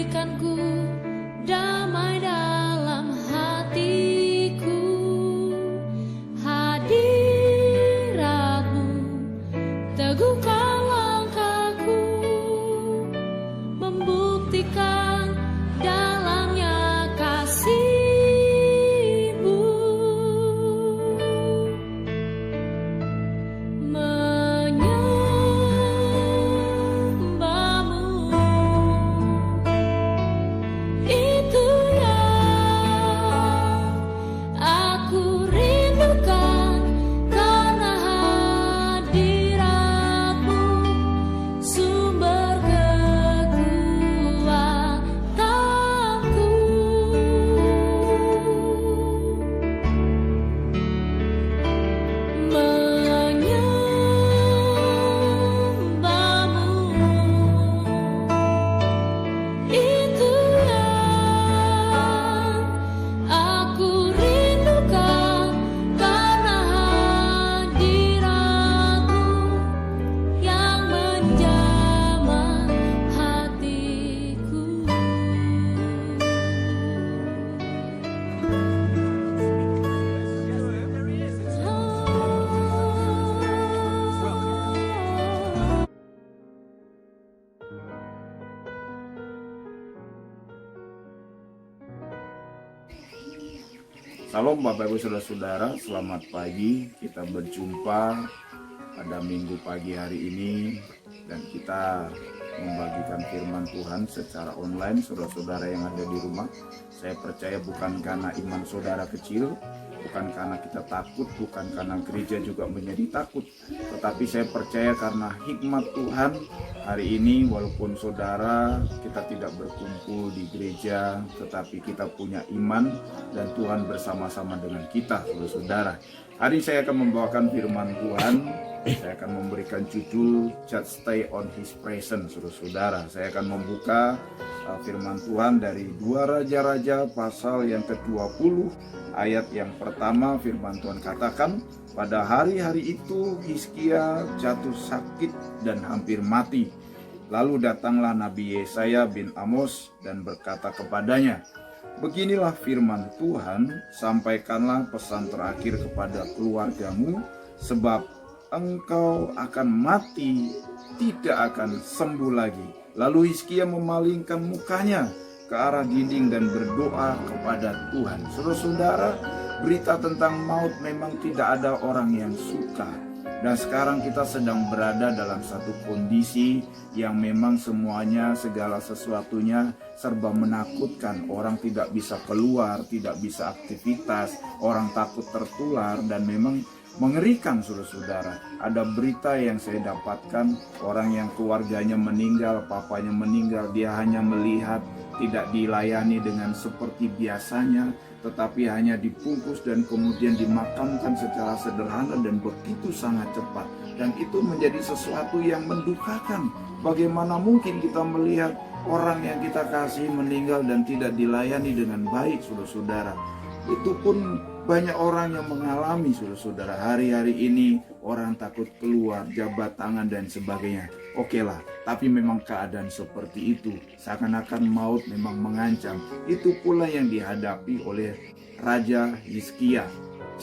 berikanku damai dalam hatiku. Hadiratmu teguhkan langkahku, membuktikan dalamnya kasih-Mu. Menyembah-Mu, itu yang aku rindukan, karena hadirat-Mu sumber kekuatanku. Menyembah-Mu, itu yang aku rindukan, karena hadirat-Mu yang menjamah hatiku. Salam Bapak Ibu Saudara-saudara, selamat pagi. Kita berjumpa pada minggu pagi hari ini dan kita membagikan firman Tuhan secara online. Saudara-saudara yang ada di rumah, saya percaya bukan karena iman saudara kecil, bukan karena kita takut, bukan karena gereja juga menjadi takut, tetapi saya percaya karena hikmat Tuhan. Hari ini walaupun saudara kita tidak berkumpul di gereja, tetapi kita punya iman dan Tuhan bersama-sama dengan kita, saudara. Hari ini saya akan membawakan firman Tuhan. Saya akan memberikan judul Just Stay on His Presence, saudara. Saya akan membuka firman Tuhan dari 2 Raja-Raja pasal yang ke-20 ayat yang pertama. Firman Tuhan katakan, pada hari-hari itu Hizkia jatuh sakit dan hampir mati. Lalu datanglah Nabi Yesaya bin Amos dan berkata kepadanya, beginilah firman Tuhan, sampaikanlah pesan terakhir kepada keluargamu, sebab engkau akan mati, tidak akan sembuh lagi. Lalu Hizkia memalingkan mukanya ke arah dinding dan berdoa kepada Tuhan. Saudara-saudara, berita tentang maut memang tidak ada orang yang suka. Dan sekarang kita sedang berada dalam satu kondisi yang memang semuanya, segala sesuatunya serba menakutkan. Orang tidak bisa keluar, tidak bisa aktivitas, orang takut tertular, dan memang mengerikan, saudara-saudara. Ada berita yang saya dapatkan, orang yang keluarganya meninggal, papanya meninggal, dia hanya melihat, tidak dilayani dengan seperti biasanya, tetapi hanya dibungkus dan kemudian dimakamkan secara sederhana dan begitu sangat cepat. Dan itu menjadi sesuatu yang mendukakan. Bagaimana mungkin kita melihat orang yang kita kasih meninggal dan tidak dilayani dengan baik, saudara-saudara. Itu pun banyak orang yang mengalami, saudara-saudara. Hari-hari ini orang takut keluar, jabat tangan dan sebagainya. Oke lah, tapi memang keadaan seperti itu, seakan-akan maut memang mengancam. Itu pula yang dihadapi oleh Raja Hizkia.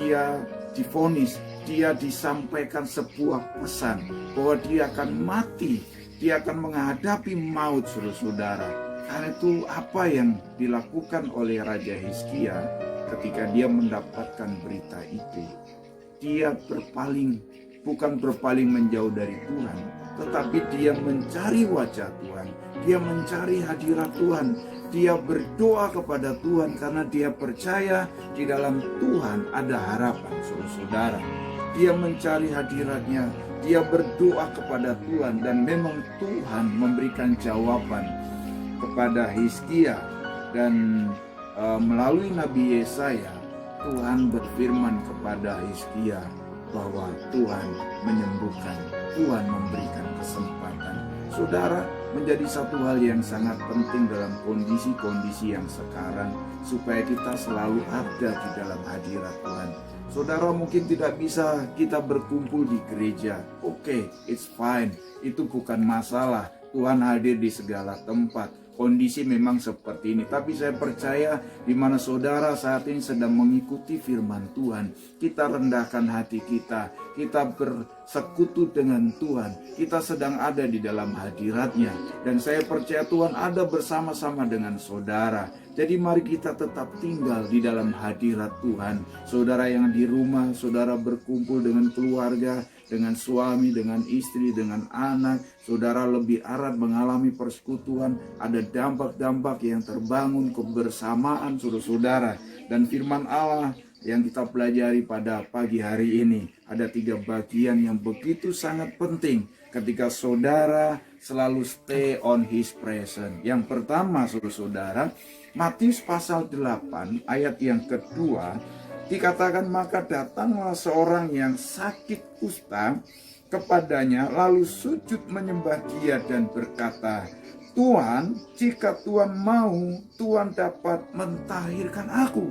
Dia divonis, dia disampaikan sebuah pesan bahwa dia akan mati, dia akan menghadapi maut, saudara-saudara. Karena itu apa yang dilakukan oleh Raja Hizkia ketika dia mendapatkan berita itu? Dia berpaling, bukan berpaling menjauh dari Tuhan, tetapi dia mencari wajah Tuhan, dia mencari hadirat Tuhan, dia berdoa kepada Tuhan karena dia percaya di dalam Tuhan ada harapan, saudara. Dia mencari hadiratnya, dia berdoa kepada Tuhan, dan memang Tuhan memberikan jawaban kepada Hizkia. Dan melalui Nabi Yesaya, Tuhan berfirman kepada Hizkia bahwa Tuhan menyembuhkan, Tuhan memberikan kesempatan. Saudara, menjadi satu hal yang sangat penting dalam kondisi-kondisi yang sekarang, supaya kita selalu ada di dalam hadirat Tuhan. Saudara, mungkin tidak bisa kita berkumpul di gereja. Oke, it's fine, itu bukan masalah. Tuhan hadir di segala tempat. kondisi memang seperti ini. Tapi saya percaya di mana saudara saat ini sedang mengikuti firman Tuhan, kita rendahkan hati kita bersekutu dengan Tuhan, kita sedang ada di dalam hadirat-Nya. Dan saya percaya Tuhan ada bersama-sama dengan saudara. Jadi mari kita tetap tinggal di dalam hadirat Tuhan. Saudara yang di rumah, saudara berkumpul dengan keluarga, dengan suami, dengan istri, dengan anak, saudara lebih erat mengalami persekutuan, ada dampak-dampak yang terbangun kebersamaan saudara-saudara. Dan firman Allah yang kita pelajari pada pagi hari ini, ada 3 bagian yang begitu sangat penting ketika saudara selalu stay on His presence. Yang pertama saudara-saudara, Matius pasal 8 ayat yang kedua dikatakan, maka datanglah seorang yang sakit kusta kepadanya, lalu sujud menyembah Dia dan berkata, Tuhan, jika Tuhan mau, Tuhan dapat mentahirkan aku.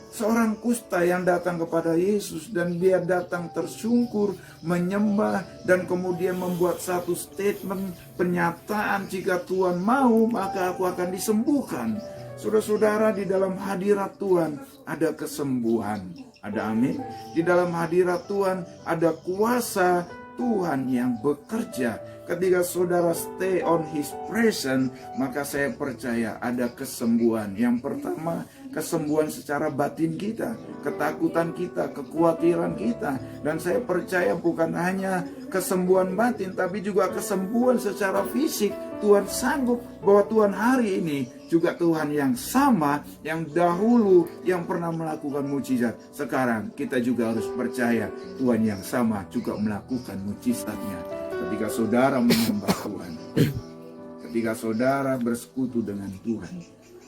Seorang kusta yang datang kepada Yesus, dan dia datang tersungkur, menyembah, dan kemudian membuat satu statement pernyataan, jika Tuhan mau maka aku akan disembuhkan. Saudara-saudara, di dalam hadirat Tuhan ada kesembuhan, ada amin. Di dalam hadirat Tuhan ada kuasa Tuhan yang bekerja. Ketika saudara stay on His presence, maka saya percaya ada kesembuhan. Yang pertama, kesembuhan secara batin kita, ketakutan kita, kekhawatiran kita. Dan saya percaya bukan hanya kesembuhan batin, tapi juga kesembuhan secara fisik. Tuhan sanggup, bahwa Tuhan hari ini juga Tuhan yang sama, yang dahulu yang pernah melakukan mujizat. Sekarang kita juga harus percaya Tuhan yang sama juga melakukan mujizatnya. Ketika saudara menyembah Tuhan, ketika saudara bersekutu dengan Tuhan,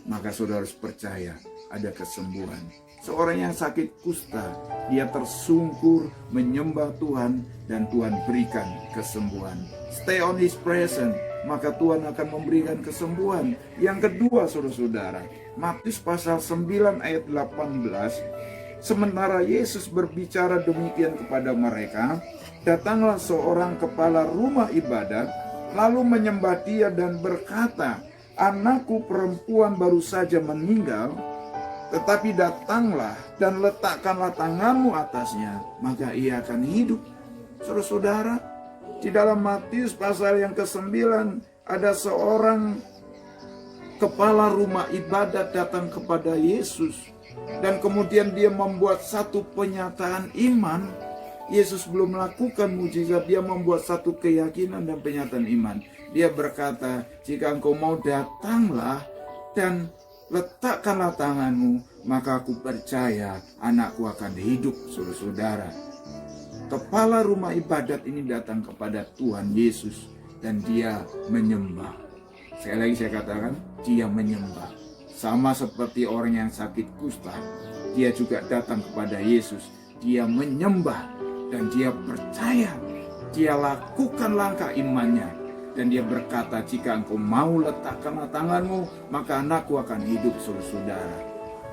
maka saudara harus percaya ada kesembuhan. Seorang yang sakit kusta, dia tersungkur menyembah Tuhan, dan Tuhan berikan kesembuhan. Stay on His presence, maka Tuhan akan memberikan kesembuhan. Yang kedua saudara-saudara, Matius pasal 9 ayat 18, sementara Yesus berbicara demikian kepada mereka, datanglah seorang kepala rumah ibadat, lalu menyembah Dia dan berkata, anakku perempuan baru saja meninggal, tetapi datanglah dan letakkanlah tanganmu atasnya, maka ia akan hidup. Saudara-saudara, di dalam Matius pasal yang ke-9 ada seorang kepala rumah ibadat datang kepada Yesus, dan kemudian dia membuat satu pernyataan iman. Yesus belum melakukan mujizat, dia membuat satu keyakinan dan pernyataan iman. Dia berkata, jika engkau mau, datanglah dan letakkanlah tanganmu, maka aku percaya anakku akan hidup. Saudara-saudara, kepala rumah ibadat ini datang kepada Tuhan Yesus dan dia menyembah. Sekali lagi saya katakan, dia menyembah. Sama seperti orang yang sakit kusta, dia juga datang kepada Yesus, dia menyembah. Dan dia percaya, dia lakukan langkah imannya. Dan dia berkata, jika engkau mau, letakkanlah tanganmu, maka anakku akan hidup. Saudara-saudara,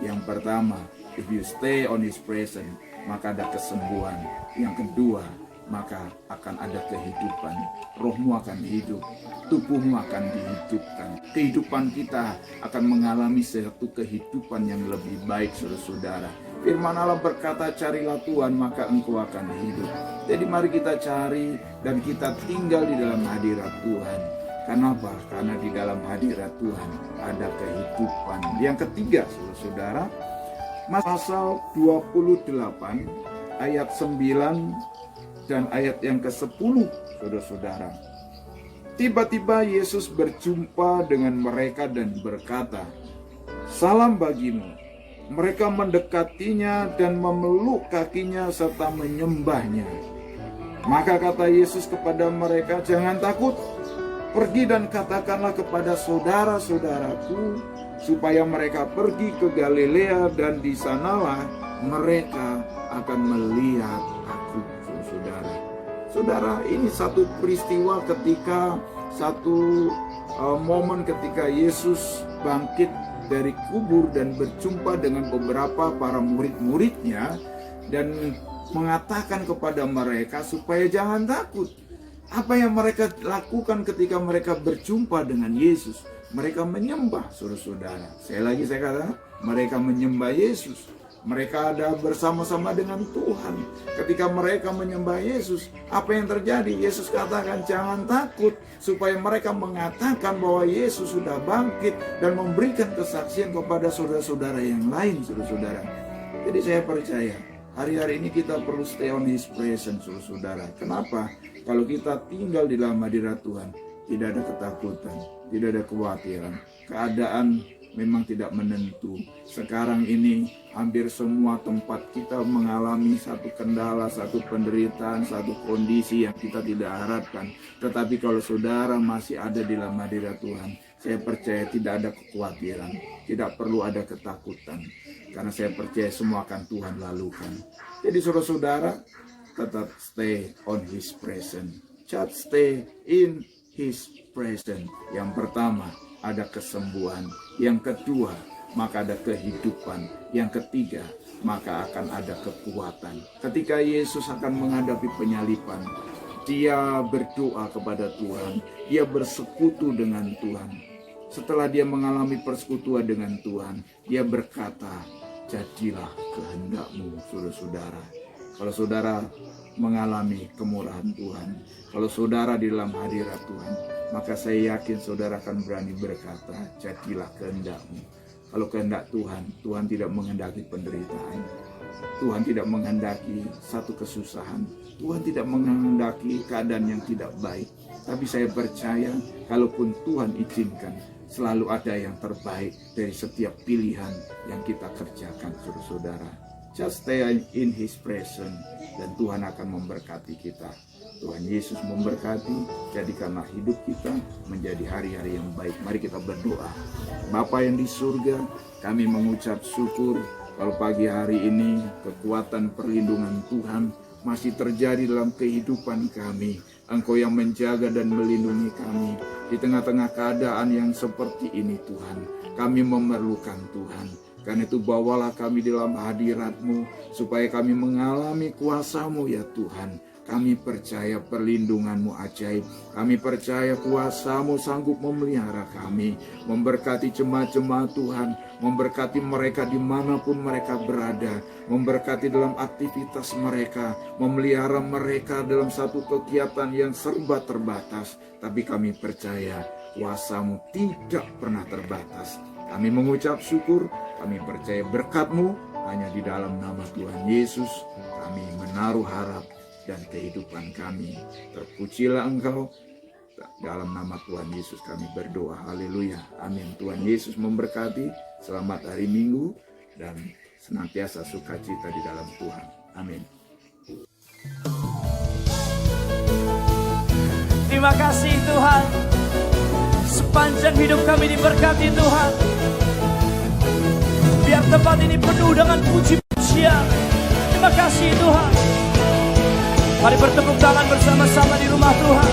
yang pertama, if you stay on His presence, maka ada kesembuhan. Yang kedua, maka akan ada kehidupan. Rohmu akan hidup, tubuhmu akan dihidupkan. Kehidupan kita akan mengalami satu kehidupan yang lebih baik, saudara-saudara. Firman Allah berkata, carilah Tuhan maka engkau akan hidup. Jadi mari kita cari dan kita tinggal di dalam hadirat Tuhan. Kenapa? Karena di dalam hadirat Tuhan ada kehidupan. Yang ketiga, saudara, pasal 28 ayat 9 dan ayat yang ke-10, saudara-saudara. Tiba-tiba Yesus berjumpa dengan mereka dan berkata, salam bagimu. Mereka mendekatinya dan memeluk kakinya serta menyembahnya. Maka kata Yesus kepada mereka, jangan takut, pergi dan katakanlah kepada saudara-saudaraku supaya mereka pergi ke Galilea, dan di sanalah mereka akan melihat aku. Saudara, saudara, ini satu peristiwa ketika satu momen ketika Yesus bangkit dari kubur dan berjumpa dengan beberapa para murid-muridnya dan mengatakan kepada mereka supaya jangan takut. Apa yang mereka lakukan ketika mereka berjumpa dengan Yesus? Mereka menyembah, saudara-saudara. Saya katakan, mereka menyembah Yesus. Mereka ada bersama-sama dengan Tuhan. Ketika mereka menyembah Yesus, apa yang terjadi? Yesus katakan, jangan takut, supaya mereka mengatakan bahwa Yesus sudah bangkit dan memberikan kesaksian kepada saudara-saudara yang lain, saudara-saudara. Jadi saya percaya, hari-hari ini kita perlu stay on His presence, saudara-saudara. Kenapa? Kalau kita tinggal di dalam hadirat Tuhan, tidak ada ketakutan, tidak ada kekhawatiran. Keadaan memang tidak menentu. Sekarang ini hampir semua tempat kita mengalami satu kendala, satu penderitaan, satu kondisi yang kita tidak harapkan. Tetapi kalau saudara masih ada di dalam hadirat Tuhan, saya percaya tidak ada kekhawatiran, tidak perlu ada ketakutan. Karena saya percaya semua akan Tuhan lalukan. Jadi saudara-saudara, tetap stay on His presence. Just stay in His presence. Yang pertama, ada kesembuhan. Yang kedua, maka ada kehidupan. Yang ketiga, maka akan ada kekuatan. Ketika Yesus akan menghadapi penyalipan, dia berdoa kepada Tuhan. Dia bersekutu dengan Tuhan. Setelah dia mengalami persekutuan dengan Tuhan, dia berkata, jadilah kehendak-Mu, saudara-saudara. Kalau saudara mengalami kemurahan Tuhan, kalau saudara di dalam hadirat Tuhan, maka saya yakin saudara akan berani berkata, jadilah kehendak-Mu. Kalau kehendak Tuhan, Tuhan tidak menghendaki penderitaan. Tuhan tidak menghendaki satu kesusahan. Tuhan tidak menghendaki keadaan yang tidak baik. Tapi saya percaya, kalaupun Tuhan izinkan, selalu ada yang terbaik dari setiap pilihan yang kita kerjakan, saudara-saudara. Just stay in His presence, dan Tuhan akan memberkati kita. Tuhan Yesus memberkati, jadikanlah hidup kita menjadi hari-hari yang baik. Mari kita berdoa. Bapa yang di surga, kami mengucap syukur kalau pagi hari ini kekuatan perlindungan Tuhan masih terjadi dalam kehidupan kami. Engkau yang menjaga dan melindungi kami di tengah-tengah keadaan yang seperti ini, Tuhan. Kami memerlukan Tuhan. Karena itu bawalah kami dalam hadirat-Mu, supaya kami mengalami kuasa-Mu ya Tuhan. Kami percaya perlindungan-Mu ajaib. Kami percaya kuasa-Mu sanggup memelihara kami. Memberkati jemaat-jemaat Tuhan. Memberkati mereka dimanapun mereka berada. Memberkati dalam aktivitas mereka. Memelihara mereka dalam satu kegiatan yang serba terbatas. Tapi kami percaya kuasa-Mu tidak pernah terbatas. Kami mengucap syukur, kami percaya berkat-Mu hanya di dalam nama Tuhan Yesus. Kami menaruh harap dan kehidupan kami. Terpujilah Engkau, dalam nama Tuhan Yesus kami berdoa. Haleluya, amin. Tuhan Yesus memberkati. Selamat hari Minggu dan senantiasa sukacita di dalam Tuhan. Amin. Terima kasih Tuhan. Sepanjang hidup kami diberkati Tuhan. Biar tempat ini penuh dengan puji-pujian. Terima kasih Tuhan. Mari bertepuk tangan bersama-sama di rumah Tuhan.